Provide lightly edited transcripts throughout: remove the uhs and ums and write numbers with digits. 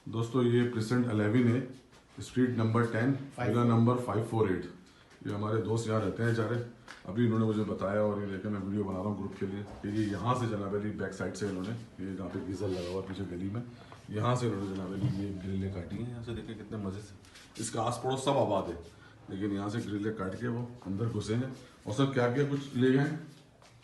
दोस्तों ये प्रेसिडेंट 11 है, स्ट्रीट नंबर 10, विला नंबर 548। ये हमारे दोस्त यहाँ रहते हैं बेचारे। अभी इन्होंने मुझे बताया और ये लेकर मैं वीडियो बना रहा हूँ ग्रुप के लिए कि ये यहाँ से जनाब अली बैक साइड से इन्होंने ये जहाँ पे गीजर लगा हुआ पीछे गली में, यहाँ से इन्होंने जनाब अली ये ग्रिलें काटी हैं। यहाँ से देखें कितने मज़े से, इसका आस पड़ोस सब आबाद है, लेकिन यहाँ से ग्रिलें काट के वो अंदर घुसे हैं। और सर क्या क्या कुछ ले गए हैं?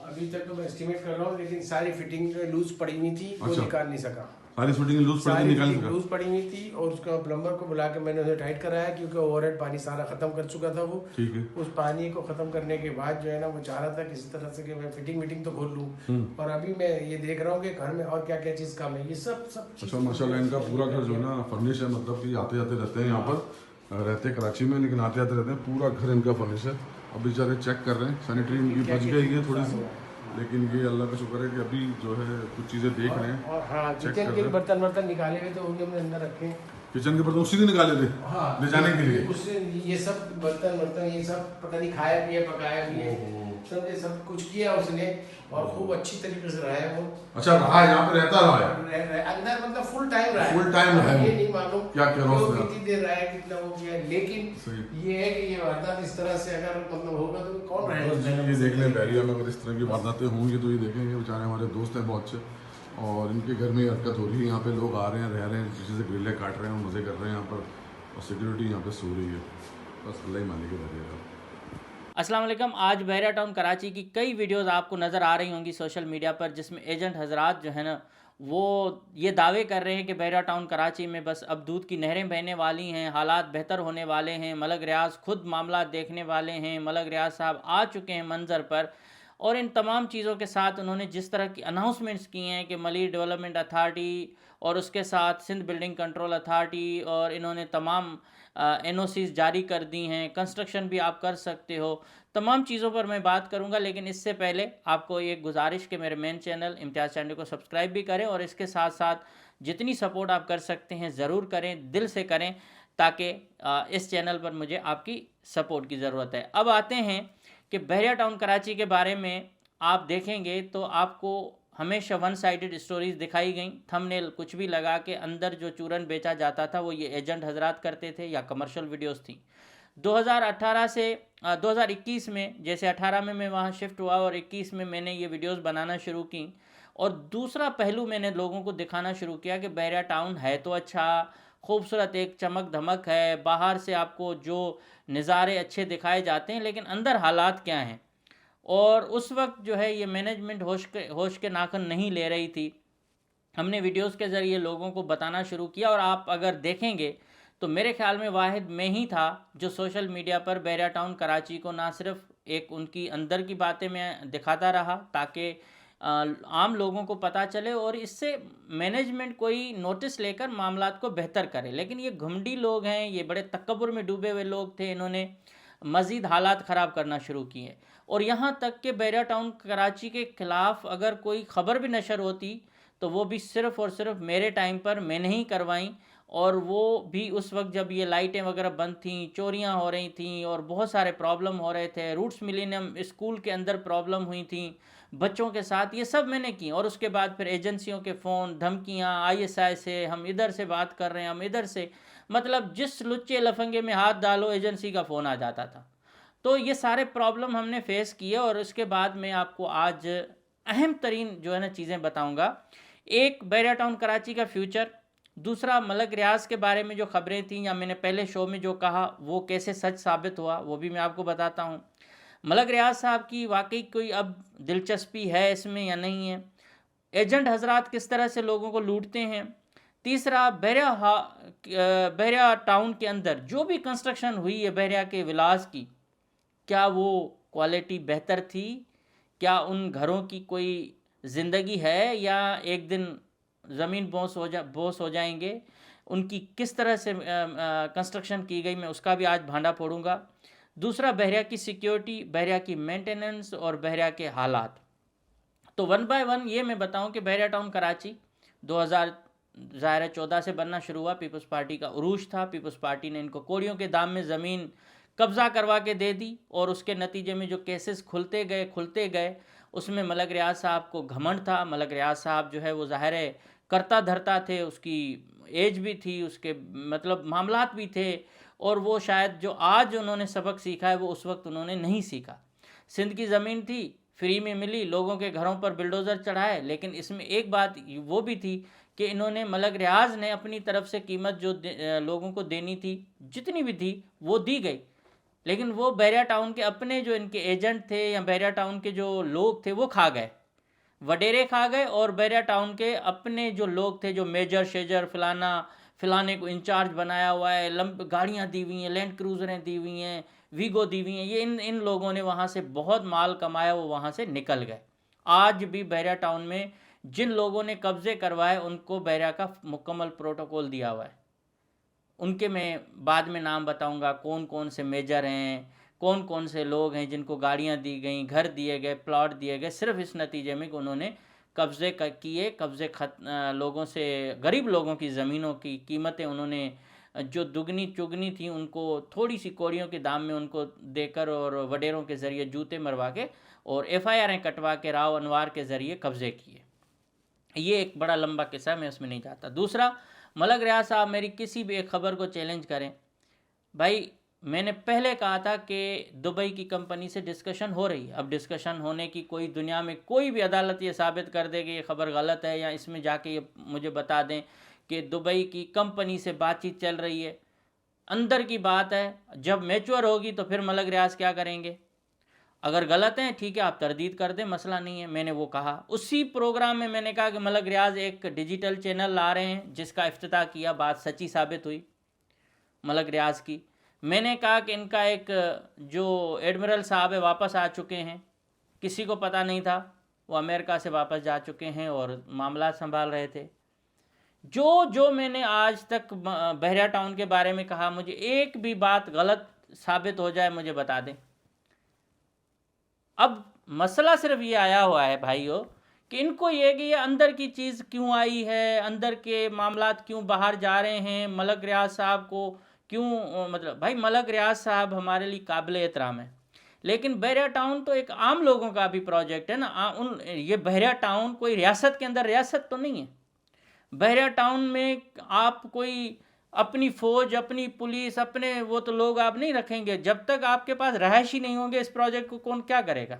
अभी तक तो मैं एस्टिमेट कर रहा हूँ, लेकिन सारी फिटिंग लूज पड़ी हुई थी, वो अच्छा। निकाल नहीं सका। सारी फिटिंग लूज पड़ी थी, निकाल नहीं सका। लूज पड़ी हुई थी और उसका प्लम्बर को बुला के मैंने उसे टाइट कराया, क्योंकि ओवरहेड पानी सारा खत्म कर चुका था वो। ठीक है। उस पानी को खत्म करने के बाद जो है ना, वो चाह रहा था किसी तरह से कि मैं फिटिंग तो खोल लूँ। और अभी मैं ये देख रहा हूँ कि घर में और क्या क्या चीज़ कम है, ये सब अच्छा माशाल्लाह, इनका पूरा घर जो है ना फर्निश है, मतलब कि आते जाते रहते हैं यहाँ पर, रहते हैं कराची में लेकिन आते जाते रहते हैं, पूरा घर इनका फर्निश है। अब बेचारे चेक कर रहे हैं, सैनिटरी इनकी बच गई है थोड़ी सी, लेकिन ये अल्लाह का शुक्र है कि अभी जो है कुछ चीज़ें देख रहे हैं। और हाँ, किचन के बर्तन निकाले हुए तो उन्हें हमने अंदर रखे। किचन के बर्तन उसी दिन निकाले थे ले जाने के लिए। उससे ये सब बर्तन ये सब पता नहीं खाया पिया पकाया भी है, समझे, सब कुछ किया उसने और खूब अच्छी तरीके से रहा है वो। अच्छा रहा है, यहाँ पे रहता रहा है अंदर, मतलब फुल टाइम रहा है। फुल टाइम रहा है, ये नहीं मालूम क्या कह रहा हूँ कितनी देर रहा है, कितना वो किया, लेकिन ये है कि ये वारदात इस तरह से अगर मतलब होगा तो कौन रहेगा। ये देख लें बहरिया में अगर इस तरह की वारदातें होंगी तो ये देखेंगे, बेचारे हमारे दोस्त हैं बहुत अच्छे और इनके घर में हरकत हो रही है। यहाँ पे लोग आ रहे हैं, रह रहे हैं, किसी से ग्रिलें काट रहे हैं, मज़े कर रहे हैं यहाँ पर, और सिक्योरिटी यहाँ पे सो रही है। बस अल्लाह ही मालिक है बहरिया का। अस्सलाम वालेकुम। आज बहरिया टाउन कराची की कई वीडियोस आपको नज़र आ रही होंगी सोशल मीडिया पर, जिसमें एजेंट हजरात जो है ना वो ये दावे कर रहे हैं कि बहरिया टाउन कराची में बस अब दूध की नहरें बहने वाली हैं, हालात बेहतर होने वाले हैं। मलक रियाज खुद मामला देखने वाले हैं, मलक रियाज साहब आ चुके हैं मंजर पर, और इन तमाम चीज़ों के साथ उन्होंने जिस तरह की अनाउंसमेंट्स किए हैं कि मलिक डेवलपमेंट अथॉरिटी और उसके साथ सिंध बिल्डिंग कंट्रोल अथॉरिटी, और इन्होंने तमाम एनओसीज जारी कर दी हैं, कंस्ट्रक्शन भी आप कर सकते हो, तमाम चीज़ों पर मैं बात करूंगा। लेकिन इससे पहले आपको एक गुजारिश कि मेरे मेन चैनल इम्तियाज़ चैनल को सब्सक्राइब भी करें और इसके साथ साथ जितनी सपोर्ट आप कर सकते हैं ज़रूर करें, दिल से करें, ताकि इस चैनल पर मुझे आपकी सपोर्ट की ज़रूरत है। अब आते हैं कि बहरिया टाउन कराची के बारे में आप देखेंगे तो आपको हमेशा वन साइडेड स्टोरीज दिखाई गई, थंबनेल कुछ भी लगा के अंदर जो चूरन बेचा जाता था वो ये एजेंट हजरात करते थे या कमर्शियल वीडियोस थी। 2018 से 2021 में, जैसे 18 में मैं वहाँ शिफ्ट हुआ और 21 में मैंने ये वीडियोस बनाना शुरू की, और दूसरा पहलू मैंने लोगों को दिखाना शुरू किया कि बहरिया टाउन है तो अच्छा, खूबसूरत, एक चमक धमक है, बाहर से आपको जो नज़ारे अच्छे दिखाए जाते हैं, लेकिन अंदर हालात क्या हैं। और उस वक्त जो है ये मैनेजमेंट होश के नाखुन नहीं ले रही थी। हमने वीडियोस के ज़रिए लोगों को बताना शुरू किया, और आप अगर देखेंगे तो मेरे ख्याल में वाहिद मैं ही था जो सोशल मीडिया पर बहरिया टाउन कराची को ना सिर्फ एक उनकी अंदर की बातें मैं दिखाता रहा ताकि आम लोगों को पता चले और इससे मैनेजमेंट कोई नोटिस लेकर मामलात को बेहतर करे, लेकिन ये घुमडी लोग हैं, ये बड़े तकब्बुर में डूबे हुए लोग थे, इन्होंने मज़ीद हालात ख़राब करना शुरू किए। और यहाँ तक कि बहरिया टाउन कराची के ख़िलाफ़ अगर कोई ख़बर भी नशर होती तो वो भी सिर्फ़ और सिर्फ मेरे टाइम पर मैंने ही करवाई, और वो भी उस वक्त जब ये लाइटें वगैरह बंद थीं, चोरियां हो रही थीं और बहुत सारे प्रॉब्लम हो रहे थे, रूट्स मिलेनियम स्कूल के अंदर प्रॉब्लम हुई थी बच्चों के साथ, ये सब मैंने की। और उसके बाद फिर एजेंसियों के फ़ोन, धमकियां, आईएसआई से हम इधर से बात कर रहे हैं, हम इधर से, मतलब जिस लुच्चे लफंगे में हाथ डालो एजेंसी का फ़ोन आ जाता था। तो ये सारे प्रॉब्लम हमने फेस किए, और उसके बाद मैं आपको आज अहम तरीन जो है ना चीज़ें बताऊँगा। एक बहरिया टाउन कराची का फ्यूचर, दूसरा मलक रियाज के बारे में जो खबरें थीं या मैंने पहले शो में जो कहा वो कैसे सच साबित हुआ वो भी मैं आपको बताता हूँ। मलक रियाज साहब की वाकई कोई अब दिलचस्पी है इसमें या नहीं है, एजेंट हजरात किस तरह से लोगों को लूटते हैं। तीसरा, बहरिया टाउन के अंदर जो भी कंस्ट्रक्शन हुई है बहरिया के विलास की, क्या वो क्वालिटी बेहतर थी, क्या उन घरों की कोई ज़िंदगी है या एक दिन ज़मीन बोस हो जाएंगे, उनकी किस तरह से कंस्ट्रक्शन की गई, मैं उसका भी आज भांडा फोड़ूंगा। दूसरा, बहरिया की सिक्योरिटी, बहरिया की मेंटेनेंस और बहरिया के हालात। तो वन बाय वन ये मैं बताऊं कि बहरिया टाउन कराची 2014 से बनना शुरू हुआ, पीपल्स पार्टी का उरूज था, पीपल्स पार्टी ने इनको कोड़ियों के दाम में ज़मीन कब्ज़ा करवा के दे दी, और उसके नतीजे में जो केसेस खुलते गए उसमें मलक रियाज साहब को घमंड था। मलक रियाज साहब जो है वो ज़ाहिर है करता धरता थे, उसकी एज भी थी, उसके मतलब मामलात भी थे, और वो शायद जो आज उन्होंने सबक सीखा है वो उस वक्त उन्होंने नहीं सीखा। सिंध की ज़मीन थी, फ्री में मिली, लोगों के घरों पर बिल्डोज़र चढ़ाए, लेकिन इसमें एक बात वो भी थी कि इन्होंने मलक रियाज ने अपनी तरफ से कीमत जो लोगों को देनी थी, जितनी भी थी वो दी गई, लेकिन वो बैरिया टाउन के अपने जो इनके एजेंट थे या बैरिया टाउन के जो लोग थे वो खा गए, वडेरे खा गए, और बैरिया टाउन के अपने जो लोग थे, जो मेजर शेजर फलाने को इंचार्ज बनाया हुआ है, गाड़ियाँ दी हुई हैं, लैंड क्रूज़रें दी हुई हैं, वीगो दी हुई हैं, ये इन लोगों ने वहाँ से बहुत माल कमाया, वो वहाँ से निकल गए। आज भी बैरिया टाउन में जिन लोगों ने कब्ज़े करवाए उनको बैरिया का मुकम्मल प्रोटोकॉल दिया हुआ है। उनके मैं बाद में नाम बताऊंगा, कौन कौन से मेजर हैं, कौन कौन से लोग हैं जिनको गाड़ियां दी गई, घर दिए गए, प्लॉट दिए गए, सिर्फ इस नतीजे में कि उन्होंने कब्ज़े किए, लोगों से, गरीब लोगों की ज़मीनों की कीमतें उन्होंने जो दुगनी चुगनी थी उनको थोड़ी सी कौड़ियों के दाम में उनको देकर और वडेरों के ज़रिए जूते मरवा के और FIR कटवा के राव अनवार के ज़रिए कब्ज़े किए। ये एक बड़ा लंबा किस्सा, मैं उसमें नहीं जाता। दूसरा, मलक रियाज साहब मेरी किसी भी एक ख़बर को चैलेंज करें, भाई मैंने पहले कहा था कि दुबई की कंपनी से डिस्कशन हो रही है। अब डिस्कशन होने की कोई दुनिया में कोई भी अदालत ये साबित कर दे कि ये ख़बर गलत है, या इसमें जाके ये मुझे बता दें कि दुबई की कंपनी से बातचीत चल रही है, अंदर की बात है। जब मैच्योर होगी तो फिर मलक रियाज क्या करेंगे? अगर गलत हैं ठीक है, आप तरदीद कर दें, मसला नहीं है। मैंने वो कहा उसी प्रोग्राम में, मैंने कहा कि मलक रियाज एक डिजिटल चैनल ला रहे हैं जिसका इफ्तिताह किया, बात सच्ची साबित हुई मलक रियाज की। मैंने कहा कि इनका एक जो एडमिरल साहब है वापस आ चुके हैं, किसी को पता नहीं था, वो अमेरिका से वापस जा चुके हैं और मामला संभाल रहे थे। जो मैंने आज तक बहरिया टाउन के बारे में कहा, मुझे एक भी बात गलत साबित हो जाए मुझे बता दें। अब मसला सिर्फ ये आया हुआ है भाइयों कि इनको ये कि ये अंदर की चीज़ क्यों आई है, अंदर के मामलात क्यों बाहर जा रहे हैं, मलक रियाज साहब को क्यों, मतलब भाई मलक रियाज साहब हमारे लिए काबिल एहतराम है, लेकिन बहरिया टाउन तो एक आम लोगों का भी प्रोजेक्ट है ना। ये बहरिया टाउन कोई रियासत के अंदर रियासत तो नहीं है। बहरिया टाउन में आप कोई अपनी फ़ौज, अपनी पुलिस, अपने वो तो लोग आप नहीं रखेंगे। जब तक आपके पास रहायशी नहीं होंगे, इस प्रोजेक्ट को कौन क्या करेगा?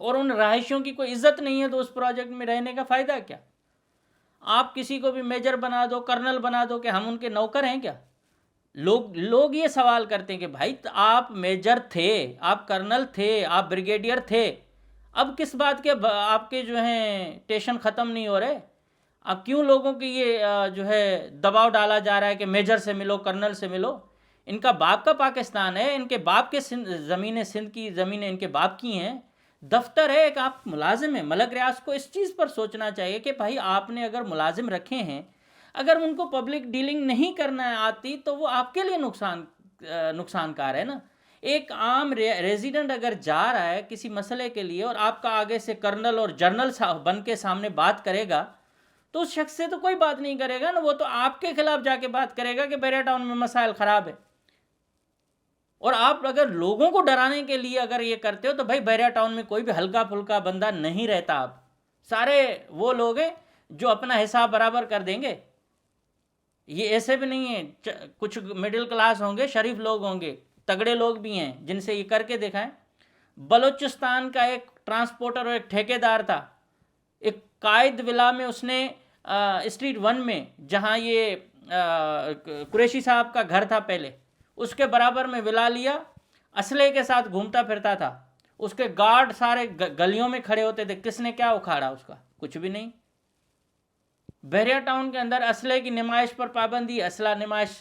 और उन रहायशियों की कोई इज्जत नहीं है तो उस प्रोजेक्ट में रहने का फ़ायदा क्या? आप किसी को भी मेजर बना दो, कर्नल बना दो, कि हम उनके नौकर हैं क्या? लोग ये सवाल करते हैं कि भाई आप मेजर थे, आप कर्नल थे, आप ब्रिगेडियर थे, अब किस बात के आपके जो हैं टेंशन ख़त्म नहीं हो रहे? अब क्यों लोगों की ये जो है दबाव डाला जा रहा है कि मेजर से मिलो, कर्नल से मिलो? इनका बाप का पाकिस्तान है, इनके बाप के ज़मीनें, सिंध की ज़मीनें इनके बाप की हैं, दफ्तर है, एक आप मुलाजिम हैं। मलक रियाज को इस चीज़ पर सोचना चाहिए कि भाई आपने अगर मुलाजिम रखे हैं, अगर उनको पब्लिक डीलिंग नहीं करना आती तो वो आपके लिए नुकसानकार है ना। एक आम रेजिडेंट अगर जा रहा है किसी मसले के लिए और आपका आगे से कर्नल और जनरल बन के सामने बात करेगा, तो उस शख्स से तो कोई बात नहीं करेगा ना, वो तो आपके खिलाफ जाके बात करेगा कि बहरिया टाउन में मसाइल ख़राब है। और आप अगर लोगों को डराने के लिए अगर ये करते हो तो भाई बहरिया टाउन में कोई भी हल्का फुल्का बंदा नहीं रहता। आप सारे वो लोग हैं जो अपना हिसाब बराबर कर देंगे। ये ऐसे भी नहीं है, कुछ मिडिल क्लास होंगे, शरीफ लोग होंगे, तगड़े लोग भी हैं जिनसे ये करके दिखाएं। बलूचिस्तान का एक ट्रांसपोर्टर और एक ठेकेदार था, एक कायद विला में उसने स्ट्रीट 1 में, जहाँ ये कुरैशी साहब का घर था पहले, उसके बराबर में विला लिया, असले के साथ घूमता फिरता था। उसके गार्ड सारे गलियों में खड़े होते थे। किसने क्या उखाड़ा उसका? कुछ भी नहीं। बहरिया टाउन के अंदर असले की नुमाइश पर पाबंदी, असला नुमाइश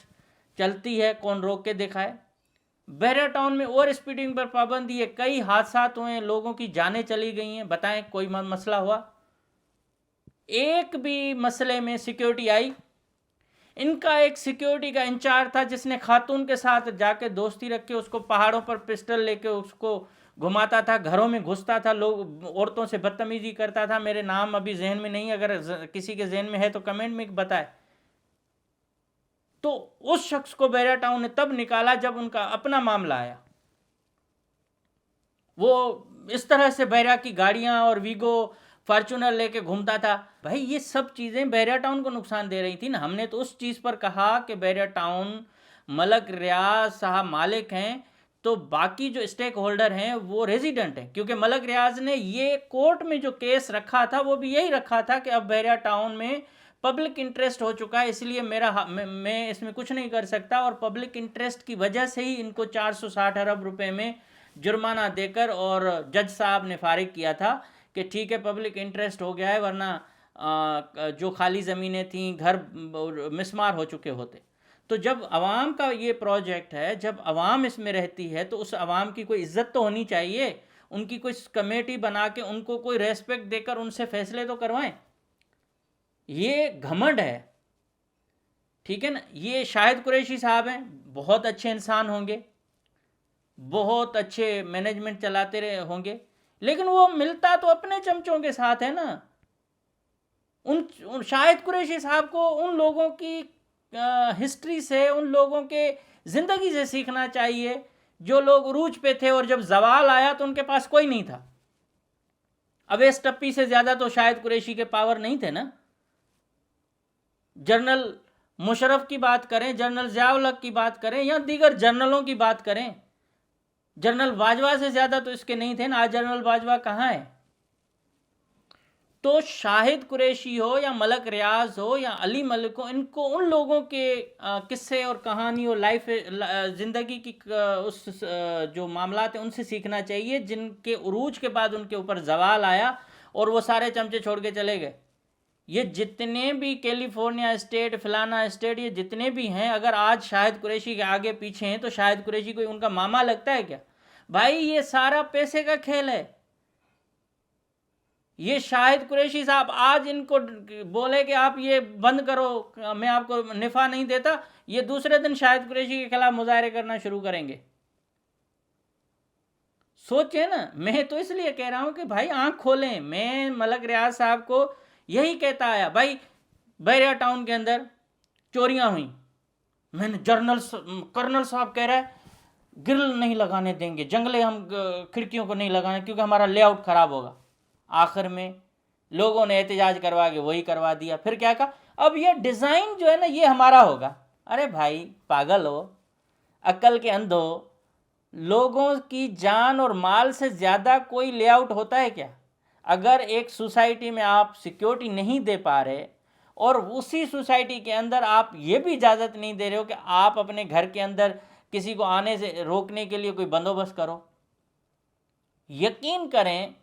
चलती है, कौन रोक के दिखाए। बहरिया टाउन में ओवर स्पीडिंग पर पाबंदी है, कई हादसा हुए हैं, लोगों की जानें चली गई हैं। बताएं कोई मसला हुआ? एक भी मसले में सिक्योरिटी आई? इनका एक सिक्योरिटी का इंचार्ज था जिसने खातून के साथ जाके दोस्ती रख के उसको पहाड़ों पर पिस्टल लेके उसको घुमाता था, घरों में घुसता था, लोग औरतों से बदतमीजी करता था। मेरे नाम अभी जहन में नहीं, अगर किसी के जहन में है तो कमेंट में बताए। तो उस शख्स को बहरिया टाउन ने तब निकाला जब उनका अपना मामला आया। वो इस तरह से बहरिया की गाड़ियां और वीगो फॉर्च्यूनर लेके घूमता था। भाई ये सब चीज़ें बैरिया टाउन को नुकसान दे रही थी ना। हमने तो उस चीज़ पर कहा कि बैरिया टाउन, मलक रियाज साहब मालिक हैं, तो बाकी जो स्टेक होल्डर हैं वो रेजिडेंट हैं, क्योंकि मलक रियाज ने ये कोर्ट में जो केस रखा था वो भी यही रखा था कि अब बैरिया टाउन में पब्लिक इंटरेस्ट हो चुका है, इसलिए मैं इसमें कुछ नहीं कर सकता, और पब्लिक इंटरेस्ट की वजह से ही इनको 460 अरब रुपए में जुर्माना देकर और जज साहब ने फारिग किया था कि ठीक है पब्लिक इंटरेस्ट हो गया है, वरना जो खाली ज़मीनें थीं, घर मिसमार हो चुके होते। तो जब आवाम का ये प्रोजेक्ट है, जब आवाम इसमें रहती है, तो उस आवाम की कोई इज्जत तो होनी चाहिए, उनकी कोई कमेटी बना के उनको कोई रेस्पेक्ट देकर उनसे फैसले तो करवाएं। ये घमंड है, ठीक है ना। ये शाहिद कुरैशी साहब हैं, बहुत अच्छे इंसान होंगे, बहुत अच्छे मैनेजमेंट चलाते रहे होंगे, लेकिन वो मिलता तो अपने चमचों के साथ है ना। उन शाहिद कुरैशी साहब को उन लोगों की हिस्ट्री से, उन लोगों के ज़िंदगी से सीखना चाहिए जो लोग उरूज पे थे और जब जवाल आया तो उनके पास कोई नहीं था। अवैस टप्पी से ज़्यादा तो शाहिद कुरैशी के पावर नहीं थे ना। जनरल मुशर्रफ की बात करें, जनरल ज़िया-उल हक की बात करें, या दीगर जनरलों की बात करें, जनरल बाजवा से ज़्यादा तो इसके नहीं थे ना। आज जनरल बाजवा कहाँ है? तो शाहिद कुरैशी हो या मलक रियाज हो या अली मलिक हो, इनको उन लोगों के किस्से और कहानी और लाइफ ज़िंदगी की उस जो मामलात हैं उनसे सीखना चाहिए, जिनके उरूज के बाद उनके ऊपर जवाल आया और वो सारे चमचे छोड़ के चले गए। ये जितने भी कैलिफोर्निया स्टेट, फलाना स्टेट, ये जितने भी हैं, अगर आज शाहिद कुरैशी के आगे पीछे हैं तो शाहिद कुरैशी कोई उनका मामा लगता है क्या? भाई ये सारा पैसे का खेल है। ये शाहिद कुरैशी साहब आज इनको बोले कि आप ये बंद करो, मैं आपको नफ़ा नहीं देता, ये दूसरे दिन शाहिद कुरैशी के खिलाफ मुजाहरे करना शुरू करेंगे। सोचे ना। मैं तो इसलिए कह रहा हूं कि भाई आंख खोलें। मैं मलक रियाज साहब को यही कहता आया, भाई बैरिया टाउन के अंदर चोरियां हुई, मैंने कर्नल साहब कह रहा है ग्रिल नहीं लगाने देंगे, जंगले हम खिड़कियों को नहीं लगाने क्योंकि हमारा लेआउट ख़राब होगा। आखिर में लोगों ने एहतजाज करवा के वही करवा दिया। फिर क्या कहा, अब ये डिज़ाइन जो है ना ये हमारा होगा। अरे भाई पागल हो, अक्ल के अंध हो, लोगों की जान और माल से ज़्यादा कोई लेआउट होता है क्या? अगर एक सोसाइटी में आप सिक्योरिटी नहीं दे पा रहे और उसी सोसाइटी के अंदर आप ये भी इजाज़त नहीं दे रहे हो कि आप अपने घर के अंदर किसी को आने से रोकने के लिए कोई बंदोबस्त करो, यकीन करें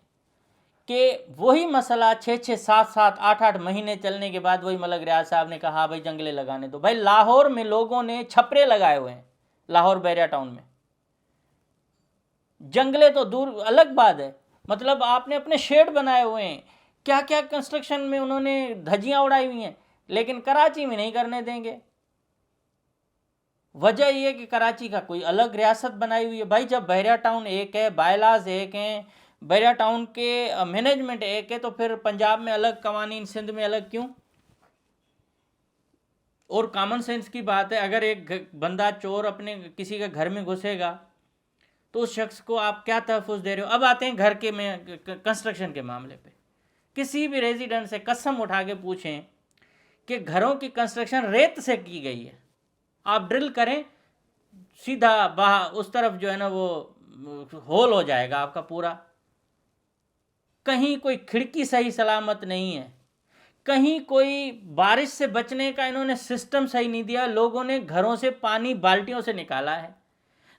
कि वही मसला 6-6, 7-7, 8-8 महीने चलने के बाद वही मलक रियाज साहब ने कहा भाई जंगले लगाने दो। भाई लाहौर में लोगों ने छपरे लगाए हुए हैं, लाहौर बैरिया टाउन में। जंगले तो दूर अलग बात है, मतलब आपने अपने शेड बनाए हुए हैं, क्या क्या कंस्ट्रक्शन में उन्होंने धज्जियां उड़ाई हुई हैं, लेकिन कराची में नहीं करने देंगे। वजह यह कि कराची का कोई अलग रियासत बनाई हुई है। भाई जब बैरिया टाउन एक है, बायलाज एक हैं, बैरिया टाउन के मैनेजमेंट एक है, तो फिर पंजाब में अलग कवानीन, सिंध में अलग क्यों? और कॉमन सेंस की बात है, अगर एक बंदा चोर अपने किसी के घर में घुसेगा तो उस शख्स को आप क्या तहफ़्फ़ुज़ दे रहे हो? अब आते हैं घर के में कंस्ट्रक्शन के मामले पे। किसी भी रेजिडेंट से कसम उठा के पूछें कि घरों की कंस्ट्रक्शन रेत से की गई है, आप ड्रिल करें सीधा बाहर उस तरफ जो है ना वो होल हो जाएगा आपका पूरा। कहीं कोई खिड़की सही सलामत नहीं है, कहीं कोई बारिश से बचने का इन्होंने सिस्टम सही नहीं दिया। लोगों ने घरों से पानी बाल्टियों से निकाला है।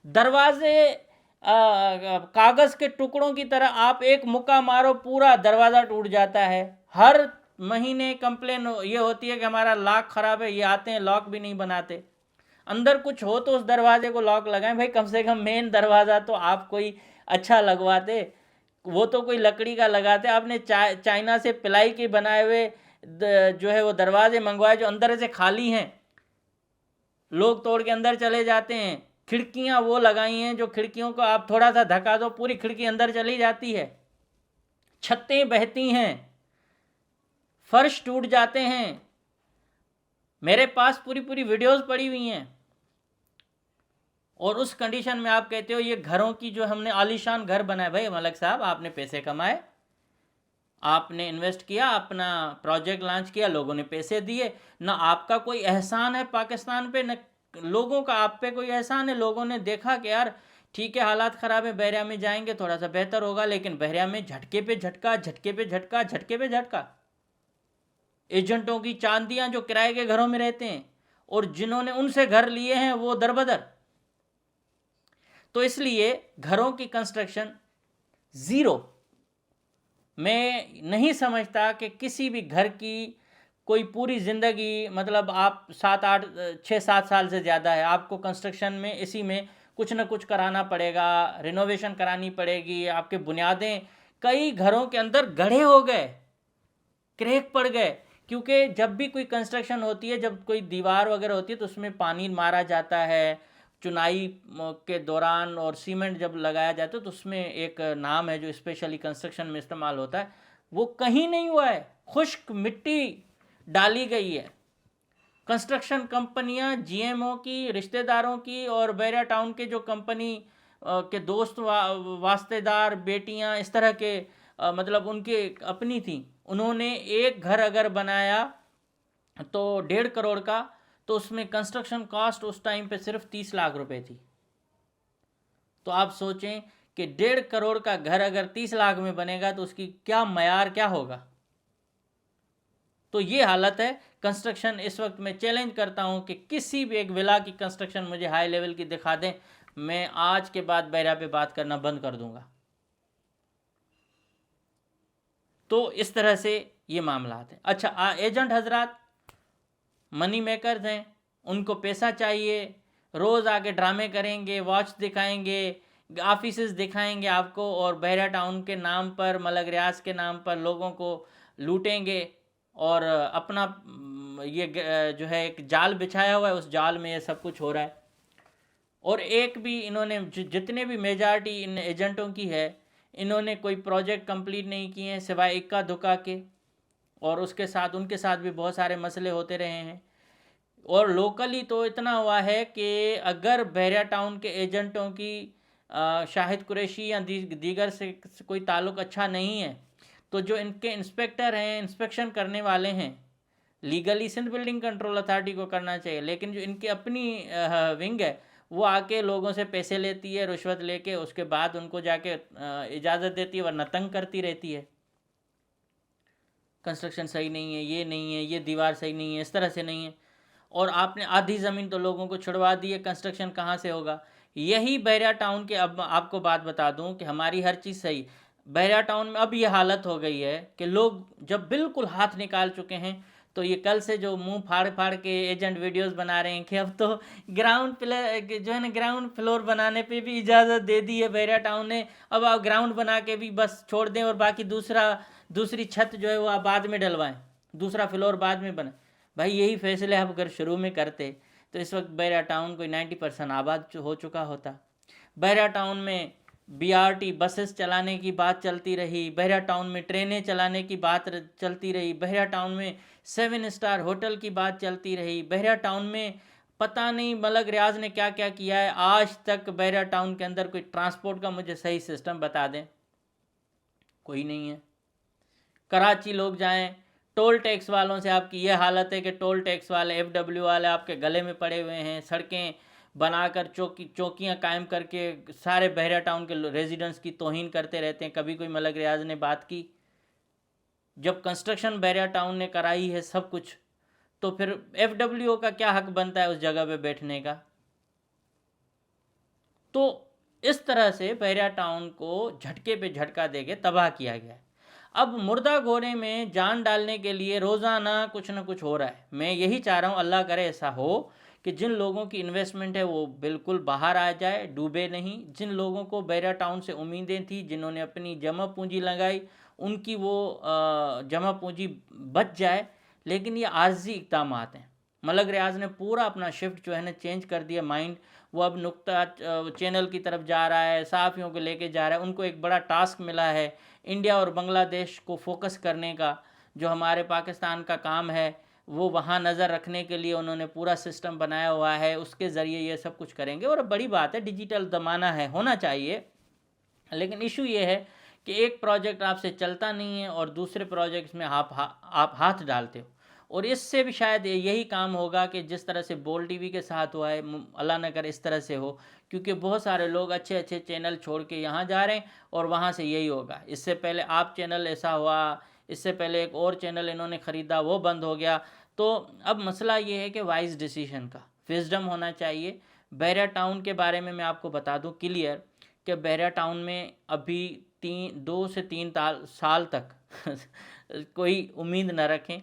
दरवाजे कागज़ के टुकड़ों की तरह, आप एक मुक्का मारो पूरा दरवाज़ा टूट जाता है। हर महीने कंप्लेन ये होती है कि हमारा लॉक ख़राब है, ये आते हैं लॉक भी नहीं बनाते। अंदर कुछ हो तो उस दरवाजे को लॉक लगाएं। भाई कम से कम मेन दरवाज़ा तो आप कोई अच्छा लगवाते, वो तो कोई लकड़ी का लगाते। आपने चाइना से पिलाई के बनाए हुए जो है वो दरवाजे मंगवाए जो अंदर से खाली हैं, लोग तोड़ के अंदर चले जाते हैं। खिड़कियां वो लगाई हैं जो खिड़कियों को आप थोड़ा सा धक्का दो पूरी खिड़की अंदर चली जाती है। छतें बहती हैं, फर्श टूट जाते हैं। मेरे पास पूरी पूरी वीडियोस पड़ी हुई हैं। और उस कंडीशन में आप कहते हो ये घरों की जो हमने आलीशान घर बनाए। भाई मलक साहब आपने पैसे कमाए, आपने इन्वेस्ट किया, अपना प्रोजेक्ट लॉन्च किया, लोगों ने पैसे दिए, ना आपका कोई एहसान है पाकिस्तान पे, न लोगों का आप पे कोई एहसान है। लोगों ने देखा कि यार ठीक है हालात ख़राब है, बहरिया में जाएंगे थोड़ा सा बेहतर होगा, लेकिन बहरिया में झटके पे झटका, झटके पे झटका, झटके पे झटका। एजेंटों की चांदियां जो किराए के घरों में रहते हैं और जिन्होंने उनसे घर लिए हैं वो दरबदर। तो इसलिए घरों की कंस्ट्रक्शन ज़ीरो। मैं नहीं समझता कि किसी भी घर की कोई पूरी ज़िंदगी, मतलब आप 7-8 6-7 साल से ज़्यादा है, आपको कंस्ट्रक्शन में इसी में कुछ ना कुछ कराना पड़ेगा, रिनोवेशन करानी पड़ेगी, आपके बुनियादें कई घरों के अंदर गड्ढे हो गए, क्रैक पड़ गए। क्योंकि जब भी कोई कंस्ट्रक्शन होती है, जब कोई दीवार वगैरह होती है तो उसमें पानी मारा जाता है चुनाई के दौरान, और सीमेंट जब लगाया जाता है तो उसमें एक नाम है जो स्पेशली कंस्ट्रक्शन में इस्तेमाल होता है, वो कहीं नहीं हुआ है, खुश्क मिट्टी डाली गई है। कंस्ट्रक्शन कंपनियां जीएमओ की, रिश्तेदारों की और बहरिया टाउन के जो कंपनी के दोस्त वास्तेदार बेटियां इस तरह के मतलब उनके अपनी थी, उन्होंने एक घर अगर बनाया तो 1.5 करोड़ का, तो उसमें कंस्ट्रक्शन कॉस्ट उस टाइम पे सिर्फ 30 लाख रुपए थी। तो आप सोचें कि 1.5 करोड़ का घर अगर 30 लाख में बनेगा तो उसकी क्या मयार क्या होगा। तो ये हालत है कंस्ट्रक्शन इस वक्त। मैं चैलेंज करता हूं कि किसी भी एक विला की कंस्ट्रक्शन मुझे हाई लेवल की दिखा दें, मैं आज के बाद बहरिया पे बात करना बंद कर दूंगा। तो इस तरह से ये मामला है। अच्छा, एजेंट हजरात मनी मेकर्स हैं, उनको पैसा चाहिए, रोज़ आके ड्रामे करेंगे, वॉच दिखाएंगे, ऑफिसेस दिखाएंगे आपको, और बहरिया टाउन के नाम पर, मलक रियाज के नाम पर लोगों को लूटेंगे, और अपना ये जो है एक जाल बिछाया हुआ है, उस जाल में ये सब कुछ हो रहा है। और एक भी इन्होंने जितने भी मेजॉरिटी इन एजेंटों की है, इन्होंने कोई प्रोजेक्ट कंप्लीट नहीं किए हैं सिवाय इक्का दुक्का के, और उसके साथ उनके साथ भी बहुत सारे मसले होते रहे हैं। और लोकली तो इतना हुआ है कि अगर बहरिया टाउन के एजेंटों की शाहिद कुरैशी या दीगर से कोई ताल्लुक़ अच्छा नहीं है, तो जो इनके इंस्पेक्टर हैं, इंस्पेक्शन करने वाले हैं, legally Sindh building control authority को करना चाहिए, लेकिन जो इनकी अपनी विंग है वो आके लोगों से पैसे लेती है रिश्वत लेके, उसके बाद उनको जाके इजाज़त देती है, वरना तंग करती रहती है। कंस्ट्रक्शन सही नहीं है, ये नहीं है, ये दीवार सही नहीं है, इस तरह से नहीं है, और आपने आधी ज़मीन तो लोगों को छुड़वा दी है, कंस्ट्रक्शन कहाँ से होगा। यही बहरिया टाउन के, अब आपको बात बता दूं कि हमारी हर चीज़ सही, बहरिया टाउन में अब ये हालत हो गई है कि लोग जब बिल्कुल हाथ निकाल चुके हैं, तो ये कल से जो मुंह फाड़ फाड़ के एजेंट वीडियोस बना रहे हैं कि अब तो ग्राउंड फ्लोर जो है ना, ग्राउंड फ्लोर बनाने पे भी इजाज़त दे दी है बहरिया टाउन ने, अब आप ग्राउंड बना के भी बस छोड़ दें और बाकी दूसरी छत जो है वो आप बाद में डलवाएं, दूसरा फ्लोर बाद में बने। भाई यही फैसले आप अगर शुरू में करते तो इस वक्त बहरिया टाउन कोई 90% आबाद हो चुका होता। बहरिया टाउन में बीआरटी बसेस चलाने की बात चलती रही, बहरिया टाउन में ट्रेनें चलाने की बात चलती रही, बहरिया टाउन में 7 स्टार होटल की बात चलती रही, बहरिया टाउन में पता नहीं मलक रियाज ने क्या क्या किया है। आज तक बहरिया टाउन के अंदर कोई ट्रांसपोर्ट का मुझे सही सिस्टम बता दें, कोई नहीं है। कराची लोग जाएं, टोल टैक्स वालों से आपकी ये हालत है कि टोल टैक्स वाले, एफडब्ल्यू वाले आपके गले में पड़े हुए हैं, सड़कें बनाकर चौकियां कायम करके सारे बहरिया टाउन के रेजिडेंट्स की तौहीन करते रहते हैं। कभी कोई मलक रियाज ने बात की? जब कंस्ट्रक्शन बहरिया टाउन ने कराई है सब कुछ, तो फिर एफडब्ल्यू का क्या हक बनता है उस जगह पे बैठने का? तो इस तरह से बहरिया टाउन को झटके पे झटका देके तबाह किया गया है। अब मुर्दा घोड़े में जान डालने के लिए रोज़ाना कुछ ना कुछ हो रहा है। मैं यही चाह रहा हूँ, अल्लाह करे ऐसा हो कि जिन लोगों की इन्वेस्टमेंट है वो बिल्कुल बाहर आ जाए, डूबे नहीं। जिन लोगों को बहरिया टाउन से उम्मीदें थी, जिन्होंने अपनी जमा पूंजी लगाई, उनकी वो जमा पूंजी बच जाए। लेकिन ये आर्जी इक़दामात हैं। मलक रियाज ने पूरा अपना शिफ्ट जो है ना चेंज कर दिया माइंड। वो अब नुक्ता चैनल की तरफ जा रहा है, सहाफ़ियों को लेके जा रहा है। उनको एक बड़ा टास्क मिला है इंडिया और बांग्लादेश को फोकस करने का। जो हमारे पाकिस्तान का काम है वो वहाँ नज़र रखने के लिए उन्होंने पूरा सिस्टम बनाया हुआ है, उसके ज़रिए ये सब कुछ करेंगे। और बड़ी बात है, डिजिटल ज़माना है, होना चाहिए। लेकिन इशू ये है कि एक प्रोजेक्ट आपसे चलता नहीं है और दूसरे प्रोजेक्ट्स में आप हाथ डालते हो। और इससे भी शायद यही काम होगा कि जिस तरह से बोल टीवी के साथ हुआ है, अल्लाह न करे इस तरह से हो, क्योंकि बहुत सारे लोग अच्छे अच्छे चैनल छोड़ के यहाँ जा रहे हैं और वहाँ से यही होगा। इससे पहले आप चैनल ऐसा हुआ, इससे पहले एक और चैनल इन्होंने ख़रीदा, वो बंद हो गया। तो अब मसला ये है कि वाइज डिसीजन का विजडम होना चाहिए। बहरिया टाउन के बारे में मैं आपको बता दूं क्लियर कि बहरिया टाउन में अभी 2 से 3 साल तक कोई उम्मीद न रखें।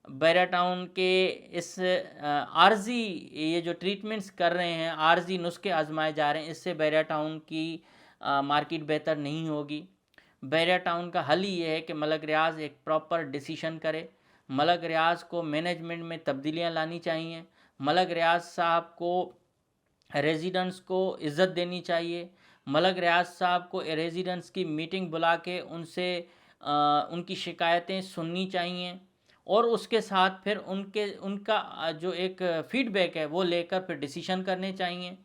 बहरिया टाउन के इस आर्जी ये जो ट्रीटमेंट्स कर रहे हैं, आर्जी नुस्खे आजमाए जा रहे हैं, इससे बहरिया टाउन की मार्केट बेहतर नहीं होगी। बहरिया टाउन का हल ही ये है कि मलक रियाज एक प्रॉपर डिसीजन करे। मलक रियाज को मैनेजमेंट में तब्दीलियां लानी चाहिए। मलक रियाज साहब को रेजिडेंट्स को इज़्ज़त देनी चाहिए। मलक रियाज साहब को रेजिडेंट्स की मीटिंग बुला के उनसे उनकी शिकायतें सुननी चाहिए और उसके साथ फिर उनका जो एक फ़ीडबैक है वो लेकर फिर डिसीजन करने चाहिए।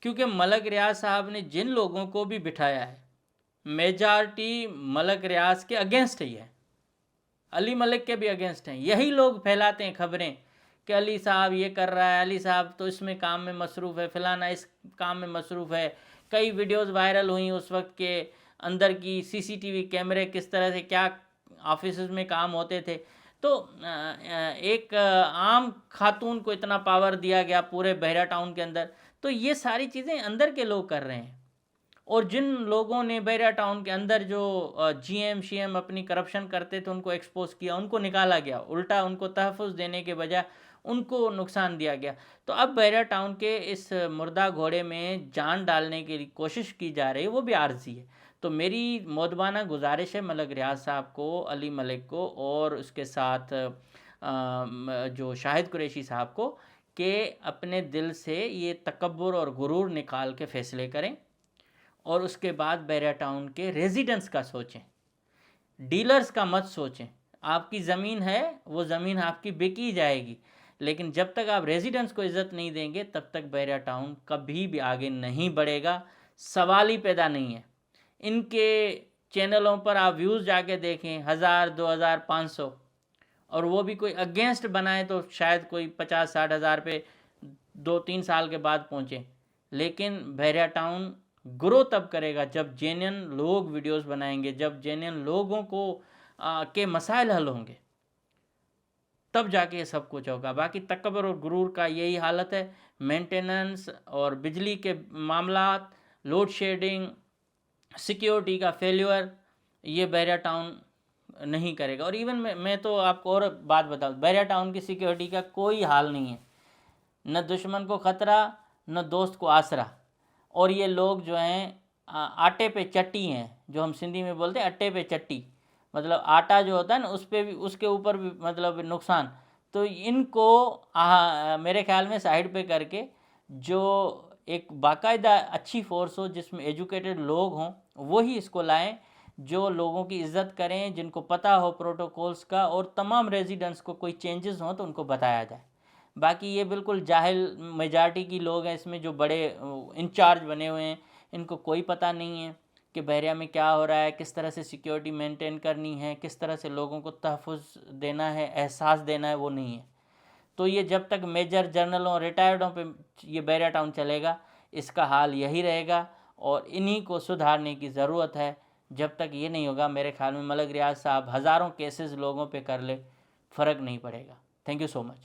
क्योंकि मलक रियाज साहब ने जिन लोगों को भी बिठाया है, मेजॉरिटी मलक रियाज के अगेंस्ट ही है, अली मलिक के भी अगेंस्ट हैं। यही लोग फैलाते हैं खबरें कि अली साहब ये कर रहा है, अली साहब तो इसमें काम में मसरूफ़ है, फ़लाना इस काम में मसरूफ़ है। कई वीडियोस वायरल हुई उस वक्त के अंदर की सीसीटीवी कैमरे किस तरह से क्या ऑफिस में काम होते थे। तो एक आम खातून को इतना पावर दिया गया पूरे बहरिया टाउन के अंदर। तो ये सारी चीज़ें अंदर के लोग कर रहे हैं। और जिन लोगों ने बहरिया टाउन के अंदर जो जीएम शीएम अपनी करप्शन करते थे उनको एक्सपोज किया, उनको निकाला गया, उल्टा उनको तहफ़्फ़ुज़ देने के बजाय उनको नुकसान दिया गया। तो अब बहरिया टाउन के इस मुर्दा घोड़े में जान डालने की कोशिश की जा रही है, वो भी आर्जी है। तो मेरी मौदबाना गुजारिश है मलक रियाज साहब को, अली मलिक को और उसके साथ जो शाहिद कुरैशी साहब को कि अपने दिल से ये तकब्बुर और गुरूर निकाल के फ़ैसले करें और उसके बाद बहरिया टाउन के रेजिडेंट्स का सोचें, डीलर्स का मत सोचें। आपकी ज़मीन है, वो ज़मीन आपकी बिकी जाएगी, लेकिन जब तक आप रेजिडेंट्स को इज़्ज़त नहीं देंगे तब तक बहरिया टाउन कभी भी आगे नहीं बढ़ेगा। सवाल ही पैदा नहीं है। इनके चैनलों पर आप व्यूज़ जाके देखें 1000, 2000, 500, और वो भी कोई अगेंस्ट बनाए तो शायद कोई 50-60 हज़ार पे 2-3 साल के बाद पहुँचे। लेकिन बहरिया टाउन ग्रो तब करेगा जब जेन्युइन लोग वीडियोस बनाएंगे, जब जेन्युइन लोगों को के मसाइल हल होंगे, तब जाके ये सब कुछ होगा। बाकी तकब्बुर और गुरूर का यही हालत है। मेंटेनेंस और बिजली के मामलात, लोड शेडिंग, सिक्योरिटी का फेल्यूर, ये बहरिया टाउन नहीं करेगा। और इवन मैं तो आपको और बात बताऊँ, बहरिया टाउन की सिक्योरिटी का कोई हाल नहीं है। न दुश्मन को ख़तरा, न दोस्त को आसरा। और ये लोग जो हैं आटे पे चट्टी हैं, जो हम सिंधी में बोलते हैं अट्टे पे चट्टी, मतलब आटा जो होता है ना उस पे भी, उसके ऊपर भी मतलब नुकसान। तो इनको मेरे ख्याल में साइड पे करके जो एक बाकायदा अच्छी फोर्स हो जिसमें एजुकेटेड लोग हों वही इसको लाएं, जो लोगों की इज़्ज़त करें, जिनको पता हो प्रोटोकॉल्स का, और तमाम रेजिडेंट्स को कोई चेंजेस हों तो उनको बताया जाए। बाकी ये बिल्कुल जाहिल मेजॉरिटी की लोग हैं इसमें जो बड़े इंचार्ज बने हुए हैं, इनको कोई पता नहीं है कि बहरिया में क्या हो रहा है, किस तरह से सिक्योरिटी मेंटेन करनी है, किस तरह से लोगों को तहफ़्फ़ुज़ देना है, एहसास देना है, वो नहीं है। तो ये जब तक मेजर जनरलों रिटायर्डों पे ये बहरिया टाउन चलेगा, इसका हाल यही रहेगा और इन्हीं को सुधारने की ज़रूरत है। जब तक ये नहीं होगा मेरे ख्याल में मलक रियाज साहब हज़ारों केसेस लोगों पे कर ले, फ़र्क नहीं पड़ेगा। Thank you so much.